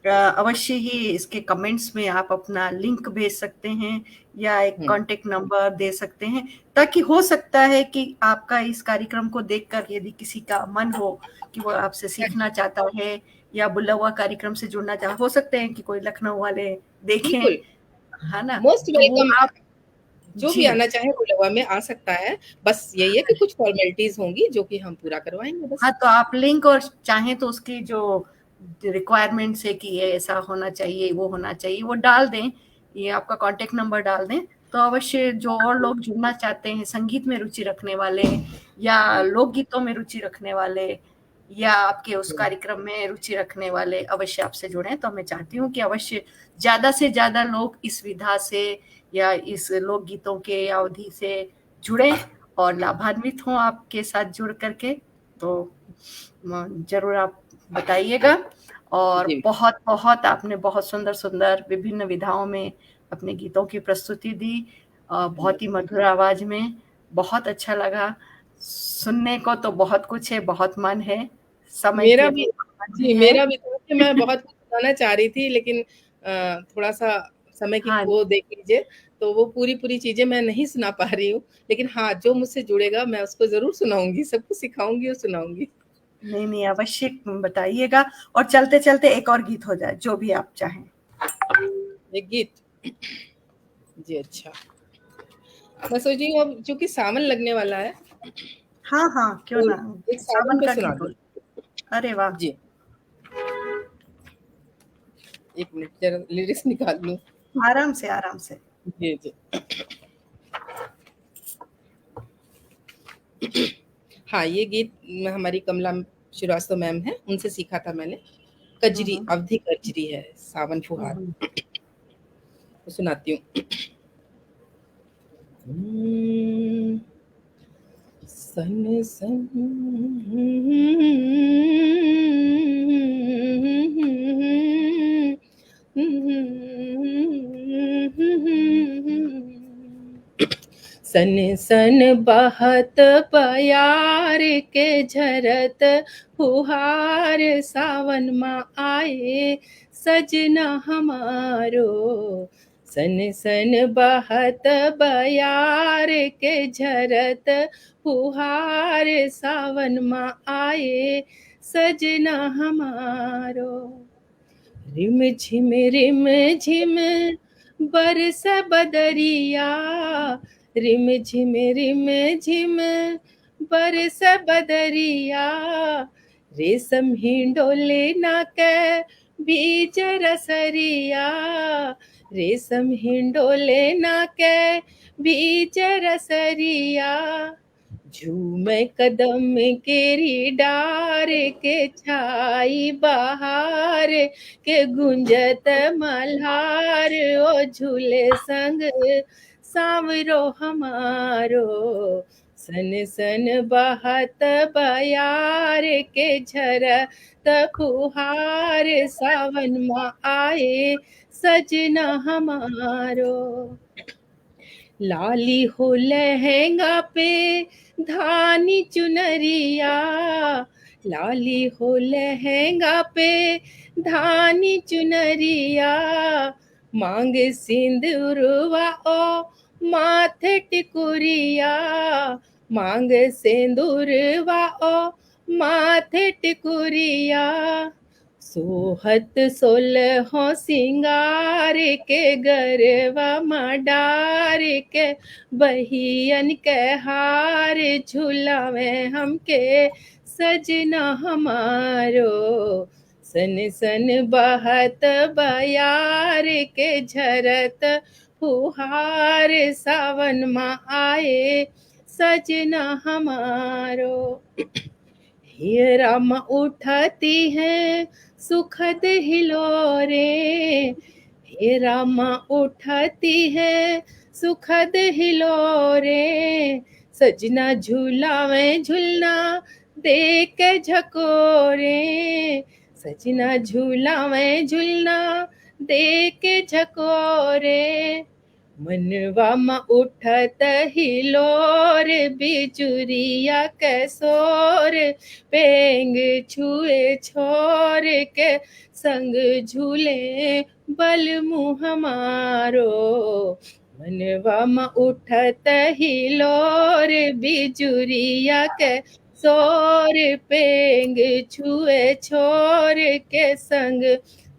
Speaker 1: अवश्य ही इसके कमेंट्स में आप अपना लिंक भेज सकते हैं या एक
Speaker 2: हम्म।
Speaker 1: कांटेक्ट नंबर दे सकते हैं, ताकि हो सकता है कि आपका इस कार्यक्रम को देखकर यदि किसी का मन हो कि वो आपसे
Speaker 2: हाँ जी,
Speaker 1: सीखना चाहता है या बुला हुआ कार्यक्रम से जुड़ना चाहता, हो सकते हैं कि कोई लखनऊ वाले देखें,
Speaker 2: बिल्कुल
Speaker 1: है ना?
Speaker 2: मोस्ट
Speaker 1: तो वो
Speaker 2: वेलकम है।
Speaker 1: आप,
Speaker 2: जो भी
Speaker 1: जी।
Speaker 2: आना चाहे वो लवा में आ सकता है। बस यही है कि कुछ फॉर्मेलिटीज होंगी जो कि हम पूरा करवाएंगे
Speaker 1: हाँ,
Speaker 2: बस।
Speaker 1: तो आप लिंक और चाहें तो उसकी जो रिक्वायरमेंट्स है कि ये ऐसा होना चाहिए, वो होना चाहिए, वो डाल दें, ये आपका कांटेक्ट नंबर डाल दें, तो अवश्य जो और लोग जुड़ना चाहते हैं, संगीत में रुचि रखने वाले या
Speaker 2: जी
Speaker 1: लोकगीतों में रुचि रखने वाले या आपके उस
Speaker 2: जी
Speaker 1: कार्यक्रम में रुचि रखने वाले, अवश्य आपसे जुड़ें। तो मैं चाहती हूँ कि अवश्य ज़्यादा से ज़्यादा लोग इस विधा से या इस लोकगीतों के अवधि से जुड़ें और लाभान्वित हों आपके साथ जुड़ करके। तो ज़रूर आप बताइएगा। और
Speaker 2: जी
Speaker 1: बहुत-बहुत आपने बहुत सुंदर-सुंदर विभिन्न विधाओं में अपने गीतों की प्रस्तुति दी। बहुत ही
Speaker 2: धन्यवाद।
Speaker 1: मधुर आवाज़ में, बहुत अच्छा लगा। सुनने को तो बहुत कुछ है, बहुत मन है, समय की
Speaker 2: मेरा
Speaker 1: अभी
Speaker 2: भी
Speaker 1: पाबंदी
Speaker 2: जी,
Speaker 1: है।
Speaker 2: मेरा भी था कि मैं बहुत कुछ बताना चाह रही थी, लेकिन थोड़ा-सा समय की
Speaker 1: हाँ,
Speaker 2: वो देख लीजिए, तो वो पूरी-पूरी चीज़ें मैं नहीं सुना पा रही हूँ। लेकिन हाँ, जो मुझसे जुड़ेगा मैं उसको ज़रूर सुनाऊँगी, सबको सिखाऊँगी और सुनाऊँगी।
Speaker 1: नहीं, नहीं, अवश्य बताइएगा। और चलते-चलते एक और गीत हो जाए, जो भी आप चाहें।
Speaker 2: एक गीत जी, अच्छा। मैं सोच रही हूँ अब चूँकि सावन लगने वाला है,
Speaker 1: हाँ, हाँ, क्यों
Speaker 2: तो
Speaker 1: ना?
Speaker 2: एक सावन
Speaker 1: सावन
Speaker 2: पे
Speaker 1: का
Speaker 2: सुना
Speaker 1: गीत हो।
Speaker 2: दूँ।
Speaker 1: अरे वाह!
Speaker 2: जी, 1 मिनट ज़रा लिरिक्स निकाल लूँ।
Speaker 1: आराम से, आराम से।
Speaker 2: जी, जी। हाँ, ये गीत हमारी कमला श्रीवास्तव मैम हैं, उनसे सीखा था मैंने।
Speaker 1: हुँ,
Speaker 2: कजरी,
Speaker 1: हुँ।
Speaker 2: अवधी कजरी है, सावन
Speaker 1: हुँ,
Speaker 2: फुहार।
Speaker 1: हुँ।
Speaker 2: तो सुनाती हूँ। हम्म, सन सन सन सन बहत बयार के झरत फुहार सावन माँ आए, सजना हमारो। सन सन बहत बयार के झरत फुहार, सावन माँ आए सजना हमारो। रिम झिम बरस बदरिया, रिम झिम बरस बदरिया, रेशम हिंडोले ना के बीज रसरिया, रेशम हिंडोले ना के बीज रसरिया। झूमे कदम केरी डार के छाई बहार, के गुंजत मल्हार ओ झूले संग सांवरो हमारो। सन सन बहत बयार के झरत फुहार, सावन माँ आए सजना हमारो। लाली हो लहंगा पे धानी चुनरिया, लाली हो लहंगा पे धानी चुनरिया, मांग सिंदूरवा ओ माथे टिकुरिया, मांग सिंदूरवा ओ माथे टिकुरिया। सोहत सोलहो सिंगार के गरवा मडार के, बहियन के हार झुलावे हमके सजना हमारो। सन सन बहत बयार के झरत फुहार, सावन माँ आए सजना हमारो। हे राम उठती है सुखद हिलोरे, हे राम उठती है सुखद हिलोरे, सजना झूलावे झुलना दे के झकोरे, सजना झूलावे झुलना दे के झकोरे। मनवा मा उठत हिलोर, बिजुरिया के सोर, पेंग छुए छोर के संग झूले बल मुँह हमारो। मनवा मा उठत हिलोर, बिजुरिया के सोर, पेंग छुए छोर के संग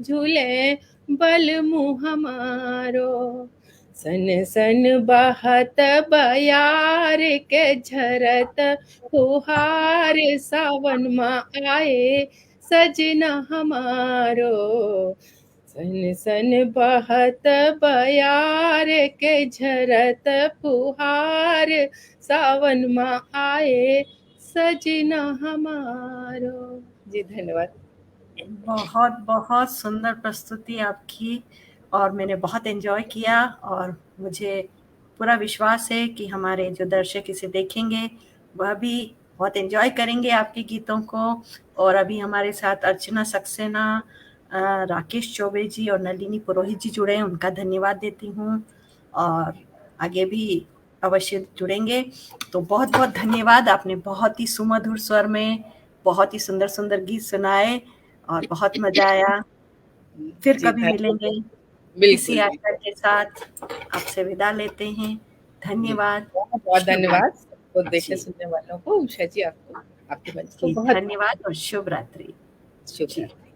Speaker 2: झूले बल मुँह हमारो। सन सन बहत बयार के झरत फुहार, सावन माँ आए सजना हमारो। सन सन बहत बयार के झरत फुहार, सावन माँ आए सजना हमारो। जी धन्यवाद।
Speaker 1: बहुत बहुत सुंदर प्रस्तुति आपकी, और मैंने बहुत एंजॉय किया, और मुझे पूरा विश्वास है कि हमारे जो दर्शक इसे देखेंगे वह भी बहुत एंजॉय करेंगे आपके गीतों को। और अभी हमारे साथ अर्चना सक्सेना, राकेश चौबे जी और नलिनी पुरोहित जी जुड़े हैं, उनका धन्यवाद देती हूँ, और आगे भी अवश्य जुड़ेंगे। तो बहुत बहुत धन्यवाद, आपने बहुत ही सुमधुर स्वर में बहुत ही सुंदर सुंदर गीत सुनाए और बहुत मजा आया। फिर
Speaker 2: जी
Speaker 1: कभी मिलेंगे। इसी
Speaker 2: बिल्कुल
Speaker 1: आशा के साथ आपसे विदा लेते हैं। धन्यवाद।
Speaker 2: बहुत बहुत धन्यवाद सबको देखने
Speaker 1: जी।
Speaker 2: सुनने वालों को। उषा जी आपको, आपके मंच को
Speaker 1: जी,
Speaker 2: बहुत
Speaker 1: धन्यवाद और शुभ रात्रि।
Speaker 2: शुभ
Speaker 1: जी।
Speaker 2: रात्रि।